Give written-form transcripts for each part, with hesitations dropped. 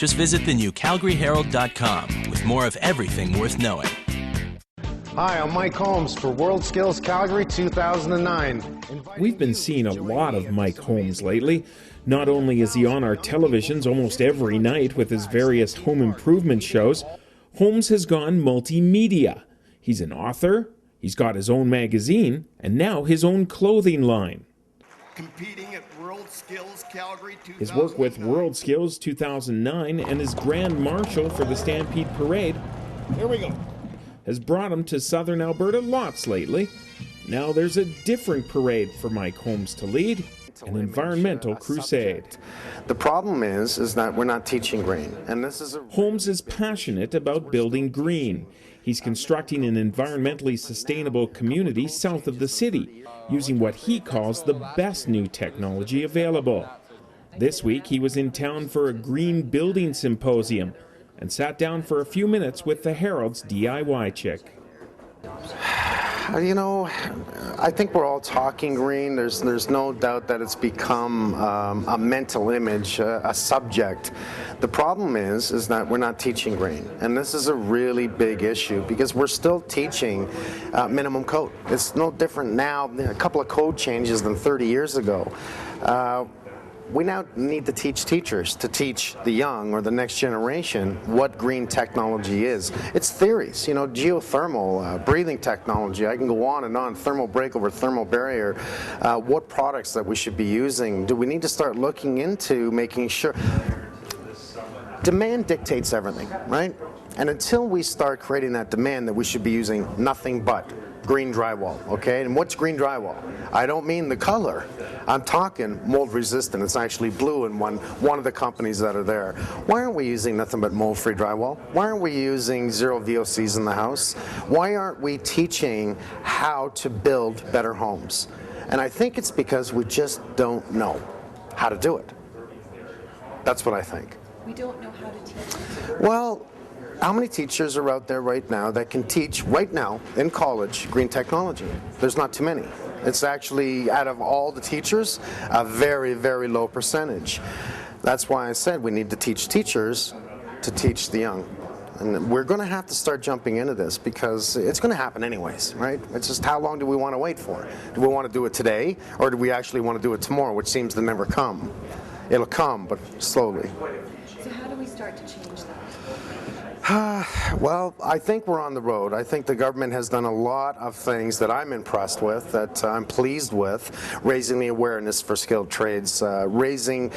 Just visit the new CalgaryHerald.com with more of everything worth knowing. Hi, I'm Mike Holmes for World Skills Calgary 2009. We've been seeing a lot of Mike Holmes lately. Not only is he on our televisions almost every night with his various home improvement shows, Holmes has gone multimedia. He's an author, he's got his own magazine, and now his own clothing line. Competing at World Skills Calgary 2009. His work with World Skills 2009 and his Grand Marshal for the Stampede Parade, here we go, has brought him to southern Alberta lots lately. Now there's a different parade for Mike Holmes to lead, an environmental crusade. The problem is that we're not teaching green, and this is Holmes is passionate about building green. He's constructing an environmentally sustainable community south of the city, using what he calls the best new technology available. This week he was in town for a green building symposium and sat down for a few minutes with the Herald's DIY chick. You know, I think we're all talking green. There's no doubt that it's become a mental image, a subject. The problem is that we're not teaching green, and this is a really big issue because we're still teaching minimum code. It's no different now, a couple of code changes than 30 years ago. We now need to teach teachers to teach the young or the next generation what green technology is. It's theories, you know, geothermal, breathing technology. I can go on and on, thermal breakover, thermal barrier, what products that we should be using. Do we need to start looking into making sure? Demand dictates everything, right? And until we start creating that demand that we should be using nothing but green drywall, okay? And what's green drywall? I don't mean the color. I'm talking mold resistant. It's actually blue in one of the companies that are there. Why aren't we using nothing but mold free drywall? Why aren't we using zero VOCs in the house? Why aren't we teaching how to build better homes? And I think it's because we just don't know how to do it. That's what I think. We don't know how to teach. Well, how many teachers are out there right now that can teach right now in college green technology? There's not too many. It's actually, out of all the teachers, a very, very low percentage. That's why I said we need to teach teachers to teach the young. And we're going to have to start jumping into this because it's going to happen anyways, right? It's just how long do we want to wait for? Do we want to do it today, or do we actually want to do it tomorrow, which seems to never come? It'll come, but slowly. So how do we start to change that? Well, I think we're on the road. I think the government has done a lot of things that I'm impressed with, that I'm pleased with, raising the awareness for skilled trades, raising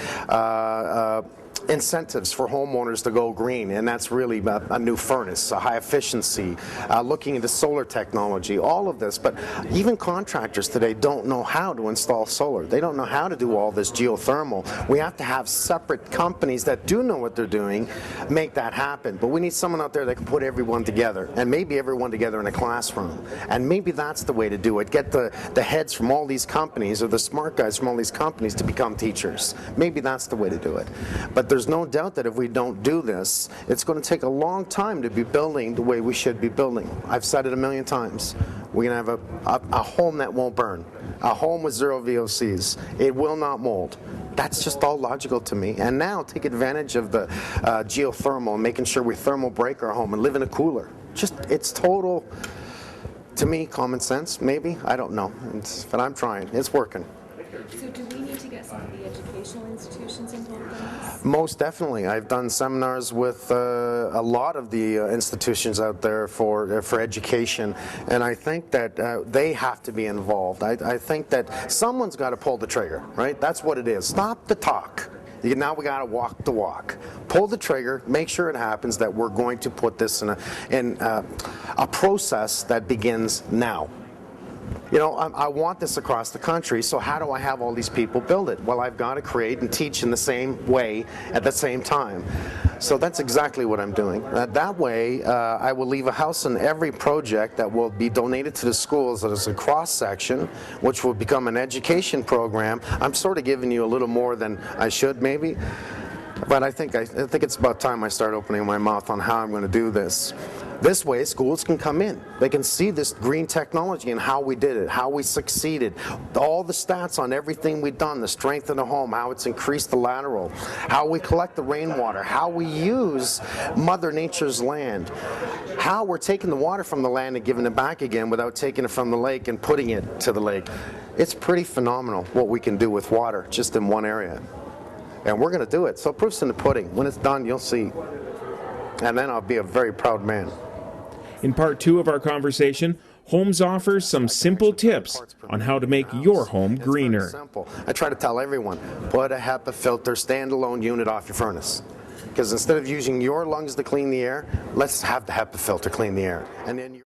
incentives for homeowners to go green, and that's really a new furnace, a high efficiency, looking into solar technology, all of this. But even contractors today don't know how to install solar. They don't know how to do all this geothermal. We have to have separate companies that do know what they're doing make that happen. But we need someone out there that can put everyone together, and maybe everyone together in a classroom. And maybe that's the way to do it. Get the heads from all these companies, or the smart guys from all these companies, to become teachers. Maybe that's the way to do it. But there's no doubt that if we don't do this, it's going to take a long time to be building the way we should be building. I've said it a million times. We're going to have a home that won't burn, a home with zero VOCs. It will not mold. That's just all logical to me. And now take advantage of the geothermal, making sure we thermal break our home and live in a cooler. It's total, to me, common sense, maybe. I don't know. But I'm trying. It's working. So do we need to get some of the educational institutions involved in this? Most definitely. I've done seminars with a lot of the institutions out there for education, and I think that they have to be involved. I think that someone's got to pull the trigger, right? That's what it is. Stop the talk. Now we got to walk the walk. Pull the trigger, make sure it happens, that we're going to put this in a process that begins now. You know, I want this across the country, so how do I have all these people build it? Well, I've got to create and teach in the same way at the same time. So that's exactly what I'm doing. That way, I will leave a house in every project that will be donated to the schools that is a cross-section, which will become an education program. I'm sort of giving you a little more than I should, maybe. But I think it's about time I start opening my mouth on how I'm going to do this. This way, schools can come in. They can see this green technology and how we did it, how we succeeded, all the stats on everything we've done, the strength of the home, how it's increased the lateral, how we collect the rainwater, how we use Mother Nature's land, how we're taking the water from the land and giving it back again without taking it from the lake and putting it to the lake. It's pretty phenomenal what we can do with water just in one area. And we're going to do it. So proof's in the pudding. When it's done, you'll see. And then I'll be a very proud man. In part 2 of our conversation, Holmes offers some simple tips on how to make your home greener. Simple. I try to tell everyone, put a HEPA filter standalone unit off your furnace. Because instead of using your lungs to clean the air, let's have the HEPA filter clean the air. And then